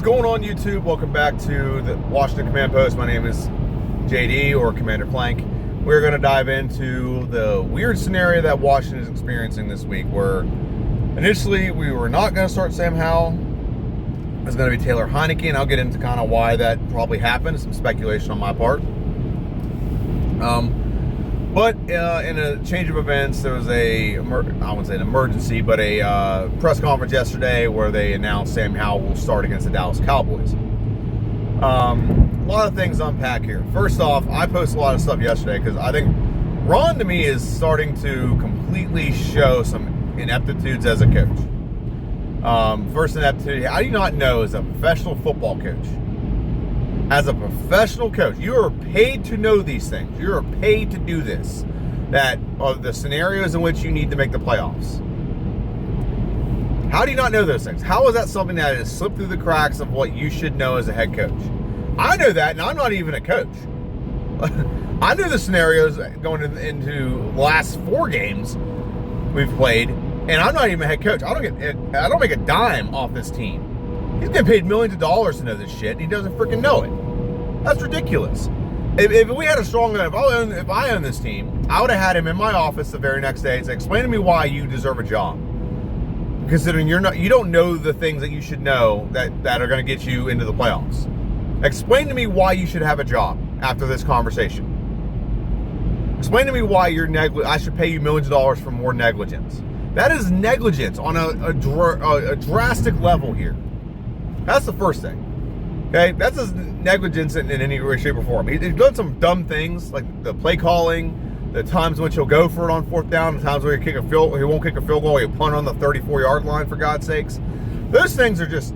going on, YouTube? Welcome back to the Washington Command Post. My name is JD, or Commander Plank. We're going to dive into the weird scenario that Washington is experiencing this week, where initially we were not going to start Sam Howell. It was going to be Taylor Heinicke, and I'll get into kind of why that probably happened. Some speculation on my part. But in a change of events, there was I wouldn't say an emergency, but a press conference yesterday where they announced Sam Howell will start against the Dallas Cowboys. A lot of things to unpack here. First off, I posted a lot of stuff yesterday because I think Ron, to me, is starting to completely show some ineptitudes as a coach. First ineptitude, I do not know, as a professional football coach. As a professional coach, you are paid to know these things. You are paid to do this. That of the scenarios in which you need to make the playoffs. How do you not know those things? How is that something that has slipped through the cracks of what you should know as a head coach? I know that, and I'm not even a coach. I know the scenarios going into the last 4 games we've played, and I'm not even a head coach. I don't make a dime off this team. He's getting paid millions of dollars to know this shit, and he doesn't freaking know it. That's ridiculous. If we had a strong, if I own this team, I would have had him in my office the very next day and say, "Explain to me why you deserve a job. Considering you don't know the things that you should know that are going to get you into the playoffs. Explain to me why you should have a job after this conversation. Explain to me why I should pay you millions of dollars for more negligence. That is negligence on a drastic level here. That's the first thing. Okay, that's his negligence in any way, shape, or form. He's done some dumb things, like the play calling, the times in which he'll go for it on 4th down, the times where he won't kick a field goal, he'll punt on the 34-yard line, for God's sakes. Those things are just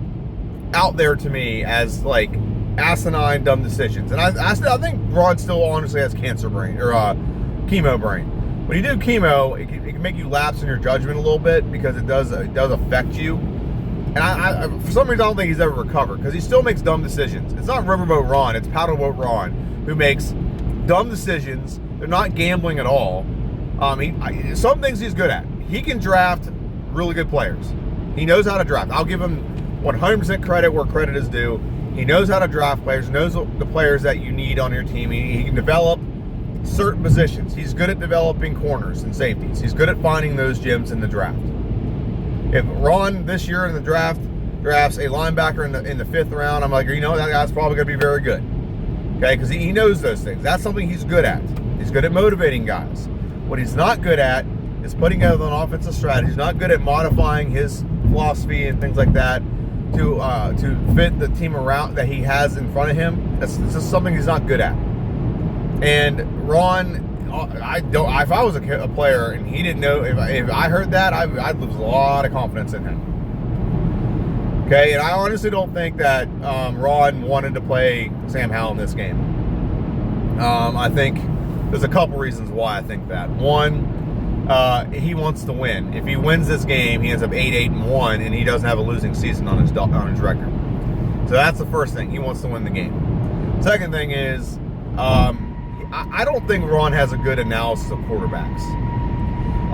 out there to me as like asinine, dumb decisions. And I think Rod still honestly has cancer brain, or chemo brain. When you do chemo, it can make you lapse in your judgment a little bit, because it does affect you. And I for some reason, I don't think he's ever recovered, because he still makes dumb decisions. It's not Riverboat Ron, it's Paddleboat Ron, who makes dumb decisions. They're not gambling at all. Some things he's good at. He can draft really good players. He knows how to draft. I'll give him 100% credit where credit is due. He knows how to draft players, knows the players that you need on your team. He can develop certain positions. He's good at developing corners and safeties. He's good at finding those gems in the draft. If Ron this year in the draft drafts a linebacker in the 5th round, I'm like, that guy's probably going to be very good. Okay, because he knows those things. That's something he's good at. He's good at motivating guys. What he's not good at is putting together an offensive strategy. He's not good at modifying his philosophy and things like that to fit the team around that he has in front of him. That's just something he's not good at. And Ron, if I was a player and he didn't know, if I heard that, I'd lose a lot of confidence in him. Okay, and I honestly don't think that Ron wanted to play Sam Howell in this game. I think there's a couple reasons why I think that. One, he wants to win. If he wins this game, he ends up 8-1, and he doesn't have a losing season on his record. So that's the first thing. He wants to win the game. Second thing is, I don't think Ron has a good analysis of quarterbacks.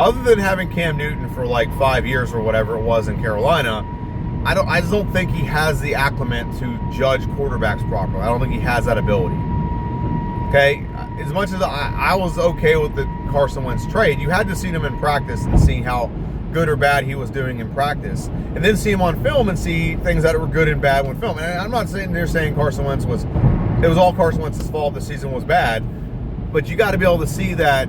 Other than having Cam Newton for like 5 years or whatever it was in Carolina, I just don't think he has the acclimate to judge quarterbacks properly. I don't think he has that ability. Okay, as much as I was okay with the Carson Wentz trade, you had to see him in practice and see how good or bad he was doing in practice, and then see him on film and see things that were good and bad when film. And I'm not sitting there saying Carson Wentz was all Carson Wentz's fault. The season was bad, but you got to be able to see that,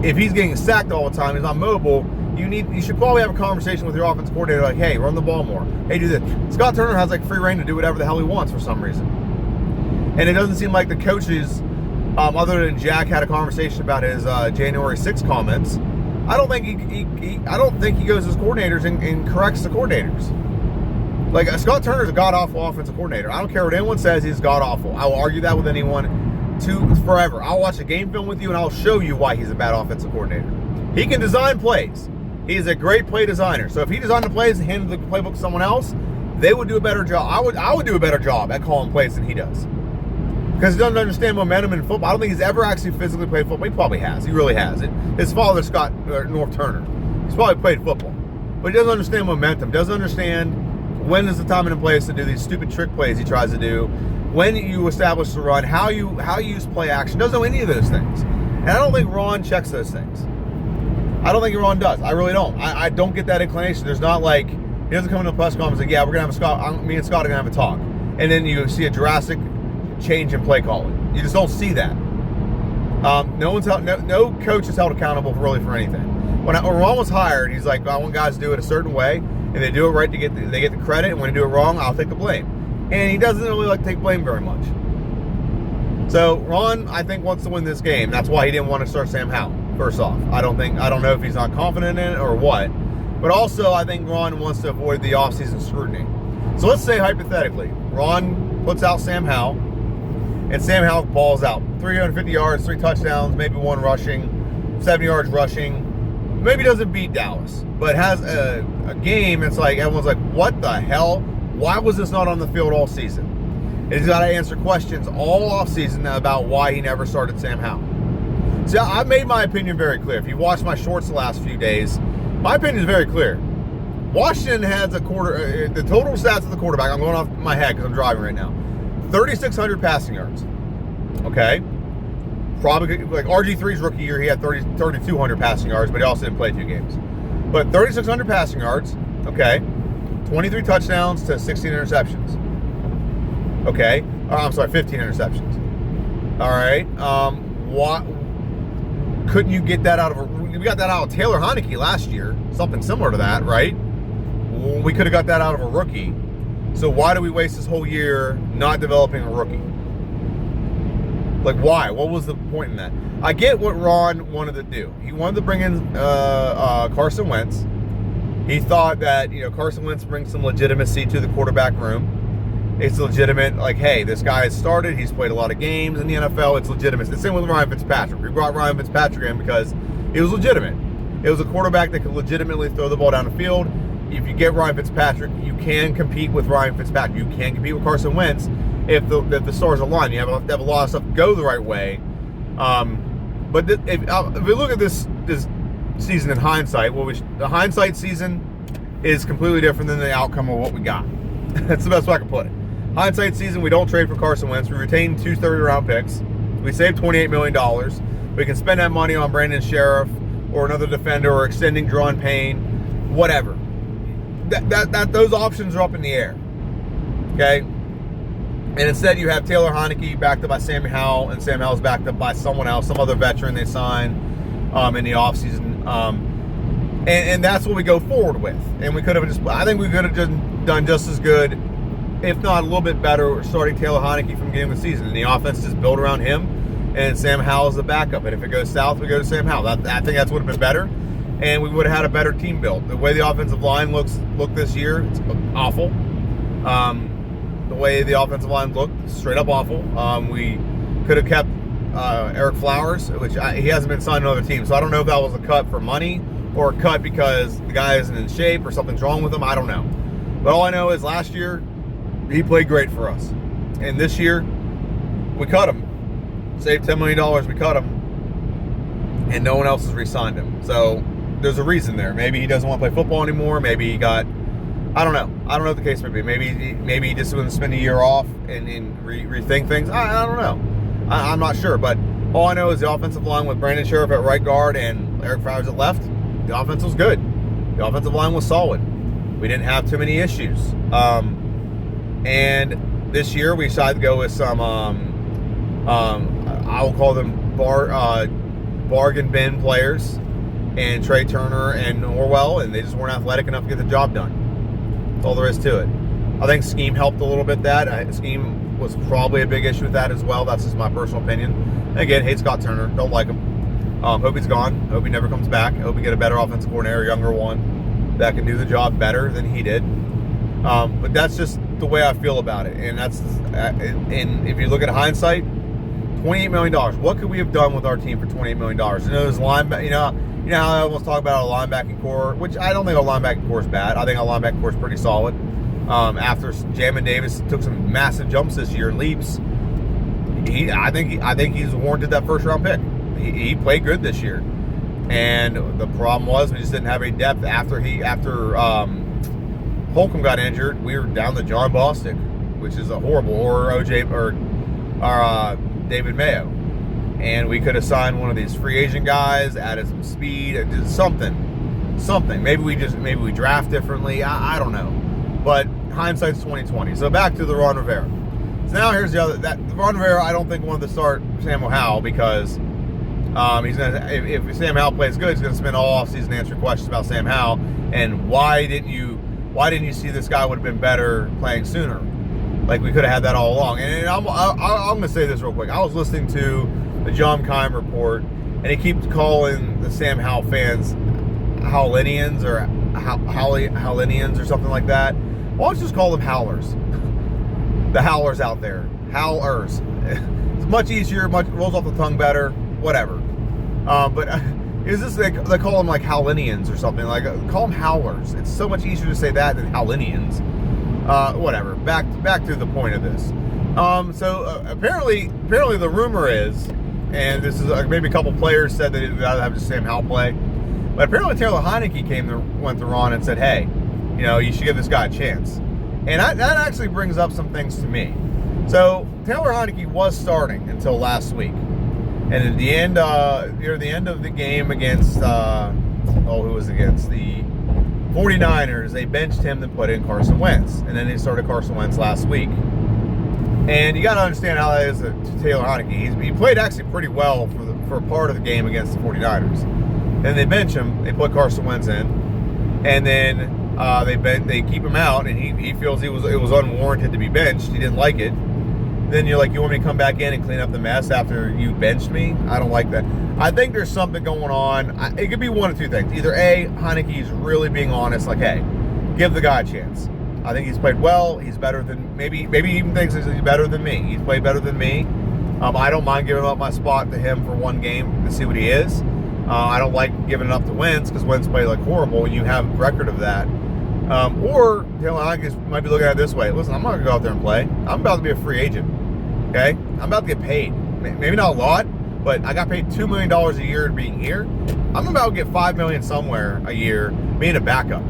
if he's getting sacked all the time, he's not mobile. You should probably have a conversation with your offensive coordinator, like, hey, run the ball more. Hey, do this. Scott Turner has like free reign to do whatever the hell he wants for some reason. And it doesn't seem like the coaches, other than Jack had a conversation about his January 6th comments. I don't think he goes to his coordinators and corrects the coordinators. Like, Scott Turner's a god-awful offensive coordinator. I don't care what anyone says, he's god-awful. I will argue that with anyone forever. I'll watch a game film with you and I'll show you why he's a bad offensive coordinator. He can design plays. He's a great play designer. So if he designed the plays and handed the playbook to someone else, they would do a better job. I would do a better job at calling plays than he does. Because he doesn't understand momentum in football. I don't think he's ever actually physically played football. He probably has. He really has. His father, North Turner, he's probably played football. But he doesn't understand momentum, doesn't understand When is the time and place to do these stupid trick plays he tries to do? When you establish the run, how you use play action. Doesn't know any of those things. And I don't think Ron checks those things. I don't think Ron does. I really don't. I don't get that inclination. There's not like, he doesn't come into a press conference like, yeah, we're going to have me and Scott are going to have a talk. And then you see a drastic change in play calling. You just don't see that. No coach is held accountable for anything. When Ron was hired, he's like, I want guys to do it a certain way, and they do it right they get the credit, and when they do it wrong, I'll take the blame. And he doesn't really like to take blame very much. So Ron, I think, wants to win this game. That's why he didn't want to start Sam Howell. First off, I don't know if he's not confident in it or what, but also I think Ron wants to avoid the offseason scrutiny. So let's say hypothetically, Ron puts out Sam Howell, and Sam Howell balls out 350 yards, 3 touchdowns, maybe 1 rushing, 70 yards rushing. Maybe doesn't beat Dallas, but has a game. It's like everyone's like, what the hell? Why was this not on the field all season? And he's got to answer questions all offseason about why he never started Sam Howell. See, I've made my opinion very clear. If you watched my shorts the last few days, my opinion is very clear. Washington has the total stats of the quarterback. I'm going off my head because I'm driving right now. 3,600 passing yards. Okay. Probably like RG3's rookie year, he had 3,200 passing yards, but he also didn't play 2 games. But 3,600 passing yards. Okay. 23 touchdowns to 16 interceptions. Okay. I'm sorry, 15 interceptions. All right. What? Couldn't you get that out of we got that out of Taylor Heinicke last year, something similar to that, right? We could have got that out of a rookie. So why do we waste this whole year not developing a rookie? Like, why? What was the point in that? I get what Ron wanted to do. He wanted to bring in Carson Wentz. He thought that, Carson Wentz brings some legitimacy to the quarterback room. It's legitimate, like, hey, this guy has started. He's played a lot of games in the NFL. It's legitimate. It's the same with Ryan Fitzpatrick. We brought Ryan Fitzpatrick in because it was legitimate. It was a quarterback that could legitimately throw the ball down the field. If you get Ryan Fitzpatrick, you can compete with Ryan Fitzpatrick. You can compete with Carson Wentz if the stars align. You have to have a lot of stuff go the right way. But if we look at this season in hindsight, the hindsight season is completely different than the outcome of what we got. That's the best way I can put it. Hindsight season, we don't trade for Carson Wentz. We retain 2 third-round picks. We save $28 million. We can spend that money on Brandon Sheriff or another defender or extending Dron Payne, whatever. Those options are up in the air. Okay? And instead you have Taylor Heinicke backed up by Sam Howell, and Sam Howell's backed up by someone else, some other veteran they signed in the offseason. And that's what we go forward with. And I think we could have done just as good, if not a little bit better, starting Taylor Heinicke from the beginning of the season. And the offense is built around him, and Sam Howell is the backup. And if it goes south, we go to Sam Howell. I think that's would have been better, and we would have had a better team built. The way the offensive line looked this year, it's awful. The way the offensive line looked, straight up awful. We could have kept Eric Flowers, which he hasn't been signed to another team. So I don't know if that was a cut for money or a cut because the guy isn't in shape or something's wrong with him. I don't know. But all I know is last year, he played great for us. And this year, we cut him. Saved $10 million, we cut him. And no one else has re-signed him. So there's a reason there. Maybe he doesn't want to play football anymore. Maybe he got, I don't know. I don't know what the case may be. Maybe he just wants to spend a year off and rethink things. I don't know. I'm not sure. But all I know is the offensive line with Brandon Sheriff at right guard and Eric Flowers at left, the offense was good. The offensive line was solid. We didn't have too many issues. And this year we decided to go with some, I will call them bargain bin players, and Trey Turner and Norwell, and they just weren't athletic enough to get the job done. That's all there is to it. I think scheme helped a little bit. Scheme was probably a big issue with that as well. That's just my personal opinion. And again, hate Scott Turner. Don't like him. Hope he's gone. Hope he never comes back. Hope we get a better offensive coordinator, a younger one, that can do the job better than he did. But that's just the way I feel about it. And and if you look at hindsight, $28 million. What could we have done with our team for $28 million? You know how I almost talk about our linebacking core, which I don't think our linebacking core is bad. I think our linebacking core is pretty solid. After Jamin Davis took some massive jumps this year and leaps, I think he's warranted that first round pick. He played good this year, and the problem was we just didn't have any depth after Holcomb got injured, we were down to John Bostic, which is a horrible, or OJ or David Mayo, and we could have signed one of these free agent guys, added some speed, did something. Maybe we draft differently. I don't know, but hindsight's 2020. So back to the Ron Rivera. So now here's the other. That Ron Rivera, I don't think wanted to start Samuel Howell because he's gonna. If Sam Howell plays good, he's gonna spend all offseason answering questions about Sam Howell and why didn't you see this guy would have been better playing sooner? Like we could have had that all along. And I'm gonna say this real quick. I was listening to the John Keim report, and he keeps calling the Sam Howell fans Howlinians or Howlinians or something like that. Why don't you just call them Howlers? The Howlers out there. Howlers. It's much easier, much rolls off the tongue better, whatever. But is this they call them like Howlinians or something? Like call them Howlers. It's so much easier to say that than Howlinians. Whatever. Back to the point of this. So apparently the rumor is, and this is maybe a couple players said that they'd rather have just Sam Howell play. But apparently Taylor Heinicke went to Ron and said, hey, you should give this guy a chance. And that actually brings up some things to me. So Taylor Heinicke was starting until last week. And at the end, near the end of the game against, who was against? The 49ers, they benched him and put in Carson Wentz. And then they started Carson Wentz last week. And you got to understand how that is to Taylor Heinicke. He played actually pretty well for part of the game against the 49ers. Then they bench him. They put Carson Wentz in, and then they keep him out, and he feels it was unwarranted to be benched. He didn't like it. Then you're like, you want me to come back in and clean up the mess after you benched me? I don't like that. I think there's something going on. It could be one of two things. Either A, Heinicke's really being honest, like, hey, give the guy a chance. I think he's played well. He's better than maybe even thinks he's better than me. He's played better than me. I don't mind giving up my spot to him for one game to see what he is. I don't like giving it up to Wentz because Wentz played like horrible, and you have a record of that. Or Taylor Heinicke might be looking at it this way. Listen, I'm not going to go out there and play. I'm about to be a free agent. Okay? I'm about to get paid. Maybe not a lot, but I got paid $2 million a year being here. I'm about to get $5 million somewhere a year being a backup.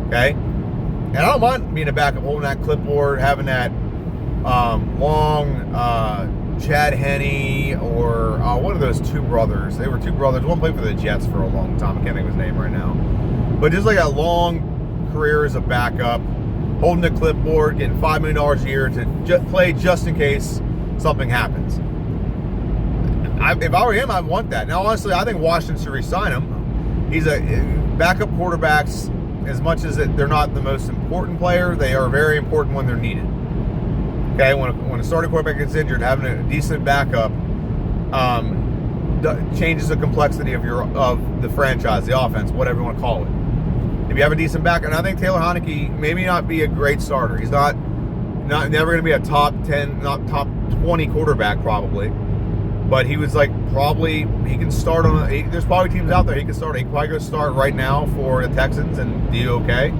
Okay? And I don't mind being a backup, holding that clipboard, having that long Chad Henne or what are those two brothers? They were two brothers. One played for the Jets for a long time. I can't think of his name right now. But just like a long career as a backup, holding the clipboard, getting $5 million a year to play just in case something happens. If I were him, I'd want that. Now, honestly, I think Washington should re-sign him. He's a backup quarterbacks. As much as they're not the most important player, they are very important when they're needed. Okay, when a starting quarterback gets injured, having a decent backup changes the complexity of the franchise, the offense, whatever you want to call it. If you have a decent backup, and I think Taylor Heinicke maybe not be a great starter. He's not never going to be a top 10, not top 20 quarterback probably. But he was like probably he can start on. There's probably teams out there he can start. He can probably go start right now for the Texans and do okay.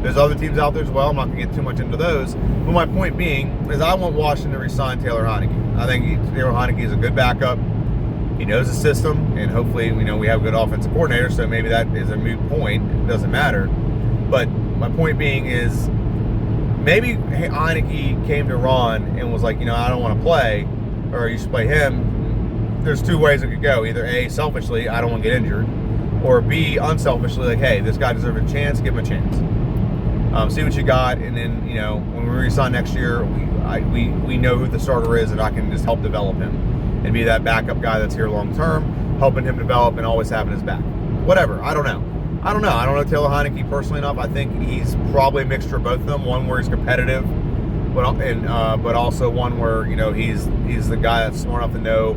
There's other teams out there as well. I'm not going to get too much into those. But my point being is I want Washington to re-sign Taylor Heinicke. I think Taylor Heinicke is a good backup. He knows the system, and hopefully we have a good offensive coordinator, so maybe that is a moot point. It doesn't matter. But my point being is maybe Heinicke came to Ron and was like, I don't want to play, or you should play him. There's two ways it could go. Either A, selfishly, I don't want to get injured, or B, unselfishly, like, hey, this guy deserves a chance, give him a chance. See what you got, and then, when we re-sign next year, we know who the starter is, and I can just help develop him and be that backup guy that's here long term, helping him develop and always having his back. Whatever. I don't know. I don't know Taylor Heinicke personally enough. I think he's probably a mixture of both of them. One where he's competitive, but also one where he's the guy that's smart enough to know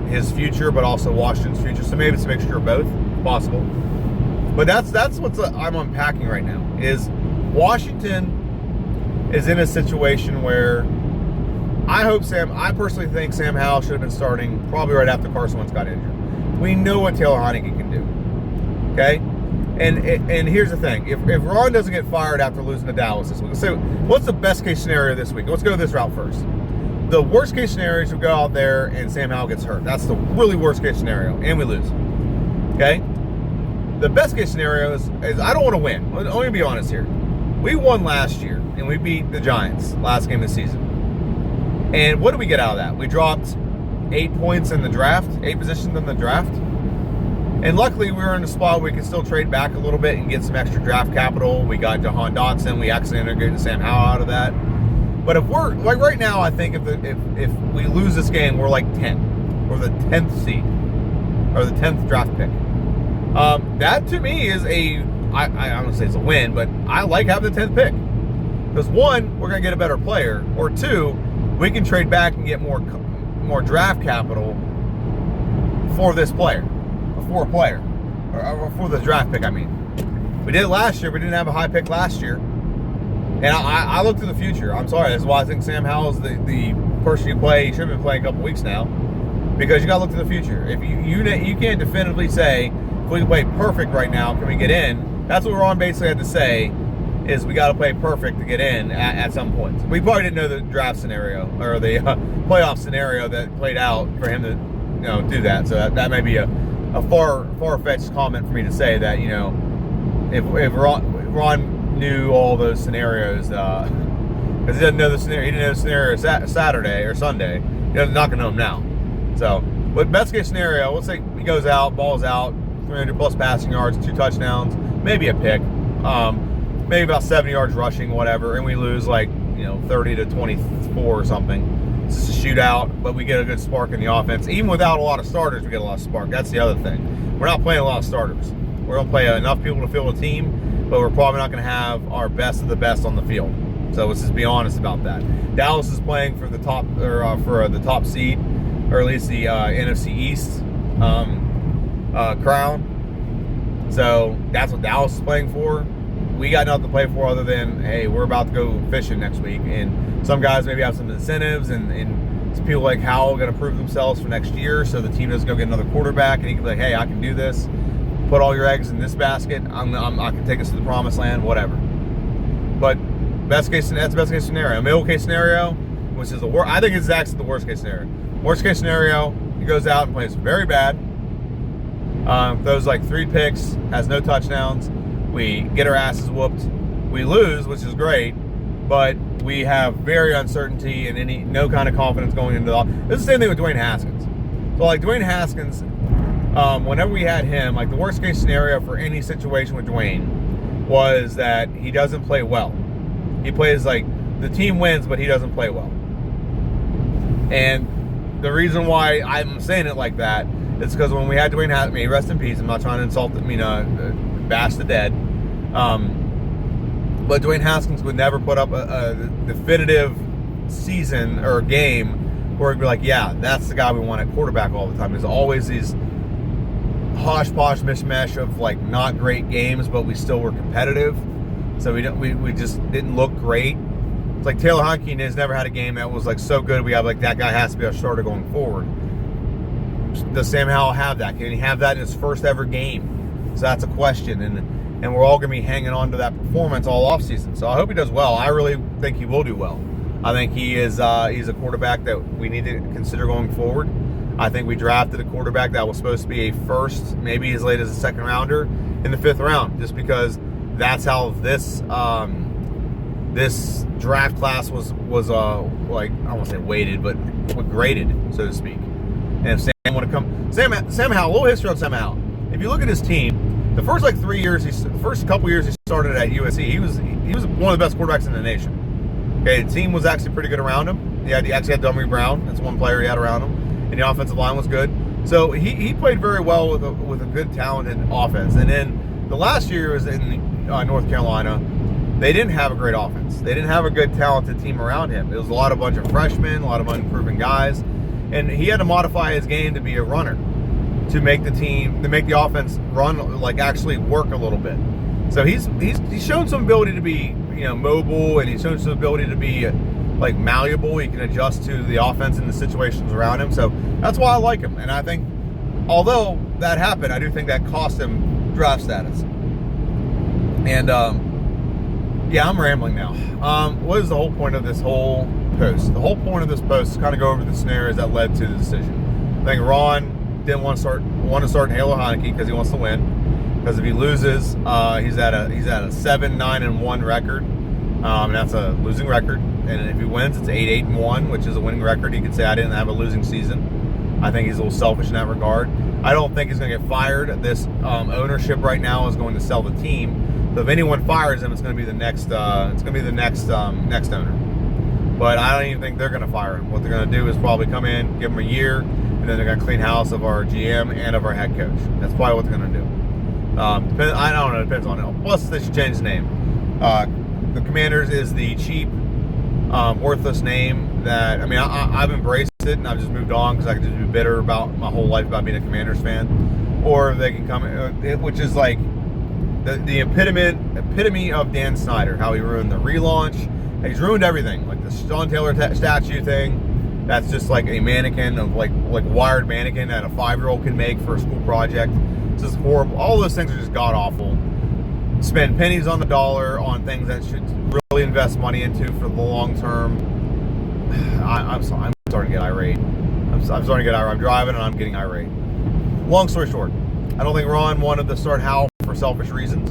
his future, but also Washington's future. So maybe it's a mixture of both, possible. But that's what I'm unpacking right now. Is Washington is in a situation where I personally think Sam Howell should have been starting probably right after Carson Wentz got injured. We know what Taylor Heinicke can do. Okay? And here's the thing. If Ron doesn't get fired after losing to Dallas this week, so what's the best case scenario this week? Let's go this route first. The worst case scenario is we go out there and Sam Howell gets hurt. That's the really worst case scenario. And we lose. Okay? the best case scenario is I don't want to win. Let me be honest here. We won last year, and we beat the Giants last game of the season. And what did we get out of that? We dropped 8 points in the draft, 8 positions in the draft. And luckily, we were in a spot where we could still trade back a little bit and get some extra draft capital. We got Jahan Dotson. We actually integrated Sam Howell out of that. But if we're, like right now, I think if we lose this game, we're like 10. We're the 10th seed, or the 10th draft pick. That to me is I don't want to say it's a win, but I like having the 10th pick. Because one, we're going to get a better player, or two, we can trade back and get more draft capital for this player, for a player, or for the draft pick, I mean. We did it last year. We didn't have a high pick last year. And I look to the future. I'm sorry. That's why I think Sam Howell's the person you play. He should have been playing a couple weeks now. Because you got to look to the future. If you can't definitively say, if we play perfect right now, can we get in? That's what Ron basically had to say, is we got to play perfect to get in at some point. We probably didn't know the draft scenario, or the playoff scenario that played out for him to do that. So that may be a far-fetched comment for me to say that, if Ron knew all those scenarios, because he doesn't know the scenario. He didn't know the scenario Saturday or Sunday. He's not going to know them now. So, but best case scenario, let's say he goes out, ball's out, 300 plus passing yards, 2 touchdowns, maybe a pick, maybe about 70 yards rushing, whatever, and we lose 30 to 24 or something. It's just a shootout, but we get a good spark in the offense. Even without a lot of starters, we get a lot of spark. That's the other thing. We're not playing a lot of starters. We're going to play enough people to field a team, but we're probably not going to have our best of the best on the field. So let's just be honest about that. Dallas is playing for the top, or for the top seed, or at least the NFC East crown. So that's what Dallas is playing for. We got nothing to play for other than, hey, we're about to go fishing next week. And some guys maybe have some incentives, and some people like Howell are going to prove themselves for next year, so the team doesn't go get another quarterback, and he can be like, hey, I can do this. Put all your eggs in this basket. I can take us to the promised land, whatever. But that's the best case scenario. Middle case scenario, which is I think it's actually the worst case scenario. Worst case scenario, he goes out and plays very bad. Throws 3 picks, has no touchdowns. We get our asses whooped. We lose, which is great, but we have very uncertainty and no kind of confidence going into the. It's the same thing with Dwayne Haskins. So Dwayne Haskins, whenever we had him, the worst case scenario for any situation with Dwayne was that he doesn't play well. He plays the team wins, but he doesn't play well. And the reason why I'm saying it like that is because when we had Dwayne Haskins, rest in peace, I'm not trying to insult bash the dead. But Dwayne Haskins would never put up a definitive season or game where it'd be like, yeah, that's the guy we want at quarterback all the time. There's always these hodgepodge mishmash of not great games, but we still were competitive. So we just didn't look great. It's like Taylor Heinicke has never had a game that was so good. We have that guy has to be our starter going forward. Does Sam Howell have that? Can he have that in his first ever game? So that's a question, and we're all going to be hanging on to that performance all offseason. So I hope he does well. I really think he will do well. I think he is he's a quarterback that we need to consider going forward. I think we drafted a quarterback that was supposed to be a first, maybe as late as a second rounder in the 5th round, just because that's how this draft class was I don't want to say weighted, but graded, so to speak. And if Sam want to come, Sam Howell, a little history on Sam Howell. If you look at his team, the first 3 years, the first couple years he started at USC, he was one of the best quarterbacks in the nation. Okay, the team was actually pretty good around him. He actually had Dummy Brown. That's one player he had around him, and the offensive line was good. So he played very well with a good, talented offense. And then the last year was in North Carolina. They didn't have a great offense. They didn't have a good, talented team around him. It was a bunch of freshmen, a lot of unproven guys, and he had to modify his game to be a runner, to make the offense run, actually work a little bit. So he's shown some ability to be mobile, and he's shown some ability to be malleable. He can adjust to the offense and the situations around him. So that's why I like him. And I think, although that happened, I do think that cost him draft status. And yeah, I'm rambling now. What is the whole point of this whole post? The whole point of this post is kind of go over the scenarios that led to the decision. I think Ron didn't want to start Taylor Heinicke because he wants to win. because if he loses, he's at a 7-9-1 record, and that's a losing record. And if he wins, it's 8-8-1, which is a winning record. He could say I didn't have a losing season. I think he's a little selfish in that regard. I don't think he's going to get fired. This ownership right now is going to sell the team. So if anyone fires him, it's going to be the next. It's going to be the next owner. But I don't even think they're going to fire him. What they're going to do is probably come in, give him a year, and then they're going to clean house of our GM and of our head coach. That's probably what they're going to do. I don't know. It depends on it. Plus, they should change the name. The Commanders is the cheap, worthless name that, I mean, I've embraced it and I've just moved on because I could just be bitter about my whole life about being a Commanders fan. Or they can come, which is like the epitome of Dan Snyder, how he ruined the relaunch. He's ruined everything, like the Sean Taylor statue thing. That's just like a mannequin of like wired mannequin that a 5-year-old can make for a school project. It's just horrible. All those things are just god awful. Spend pennies on the dollar on things that should really invest money into for the long term. I'm starting to get irate. I'm starting to get irate. I'm driving and I'm getting irate. Long story short, I don't think Ron wanted to start Hal for selfish reasons.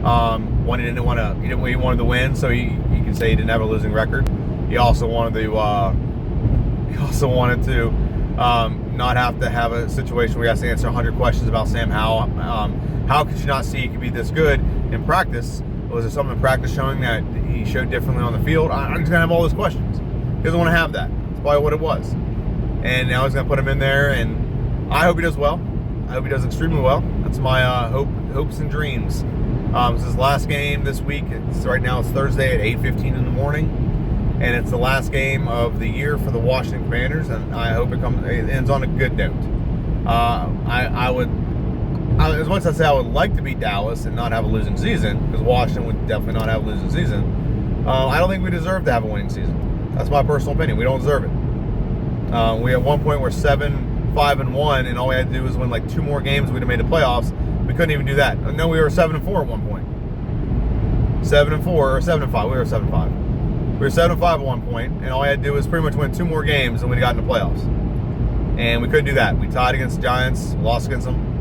One, he wanted to win, so he can say he didn't have a losing record. He also wanted to not have to have a situation where he has to answer 100 questions about Sam Howell. How could you not see he could be this good in practice? Was there something in practice showing that he showed differently on the field? I'm just gonna have all those questions. He doesn't want to have that. That's probably what it was. And now he's gonna put him in there, and I hope he does well. I hope he does extremely well. That's my hopes and dreams. It's his last game this week. Right now it's Thursday at 8:15 in the morning, and it's the last game of the year for the Washington Commanders. And I hope it ends on a good note. As much as I say I would like to beat Dallas and not have a losing season, because Washington would definitely not have a losing season, I don't think we deserve to have a winning season. That's my personal opinion. We don't deserve it. We at one point were 7-5-1, and all we had to do was win like 2 more games. We'd have made the playoffs. We couldn't even do that. No, we were 7-4 at one point. 7-4 or 7-5. We were 7-5. We were 7-5 at one point, and all I had to do was pretty much win 2 more games, and we'd have gotten the playoffs. And we couldn't do that. We tied against the Giants, lost against them.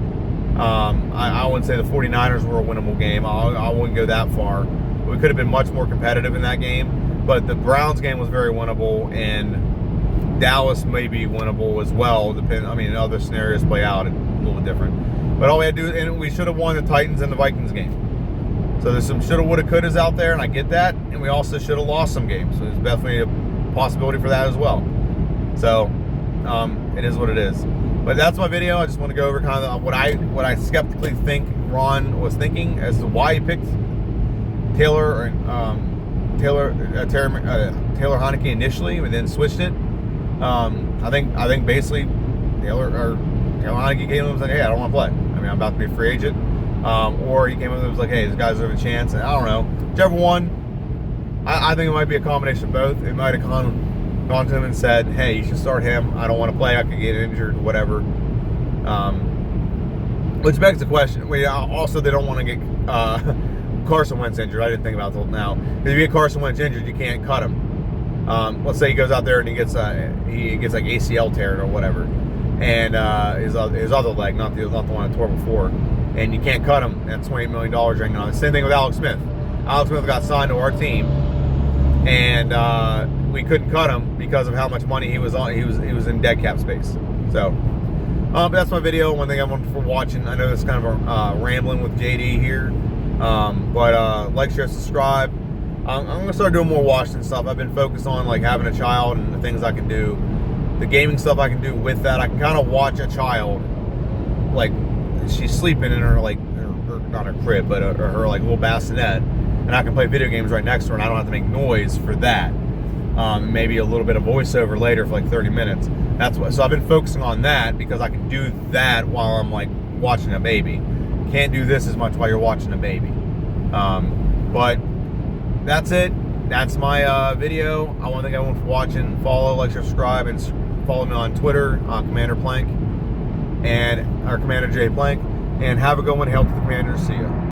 I wouldn't say the 49ers were a winnable game. I wouldn't go that far. We could have been much more competitive in that game, but the Browns game was very winnable, and Dallas may be winnable as well. Other scenarios play out a little bit different. But all we had to do, and we should have won the Titans and the Vikings game. So there's some shoulda, woulda, couldas out there, and I get that. And we also should have lost some games. So there's definitely a possibility for that as well. So it is what it is. But that's my video. I just want to go over kind of what I skeptically think Ron was thinking as to why he picked Taylor Heinicke initially, and then switched it. I think basically Taylor Heinicke came up and said, "Hey, I don't want to play. I mean, I'm about to be a free agent." Or he came up and was like, "Hey, these guys have a chance." And I don't know. Whichever one. I think it might be a combination of both. It might have gone to him and said, "Hey, you should start him. I don't want to play. I could get injured, whatever." Which begs the question. Also, they don't want to get Carson Wentz injured. I didn't think about that now. If you get Carson Wentz injured, you can't cut him. Let's say he goes out there and he gets like ACL tear or whatever, and his other leg, not the one I tore before, and you can't cut him. That's $28 million ringing on it. Same thing with Alex Smith. Alex Smith got signed to our team, and we couldn't cut him because of how much money he was on. He was in dead cap space. So, but that's my video. One thing I want for watching. I know it's kind of a rambling with JD here, but like, share, subscribe. I'm gonna start doing more Washington stuff. I've been focused on like having a child and the things I can do, the gaming stuff I can do with that. I can kind of watch a child, like she's sleeping in her not her crib, but her like little bassinet, and I can play video games right next to her, and I don't have to make noise for that. Maybe a little bit of voiceover later for like 30 minutes. So I've been focusing on that because I can do that while I'm like watching a baby. Can't do this as much while you're watching a baby. But that's it. That's my video. I want to thank everyone for watching. Follow, like, subscribe, and follow me on Twitter, Commander Plank, and our Commander J Plank. And have a good one. Hail to the Commanders. See ya.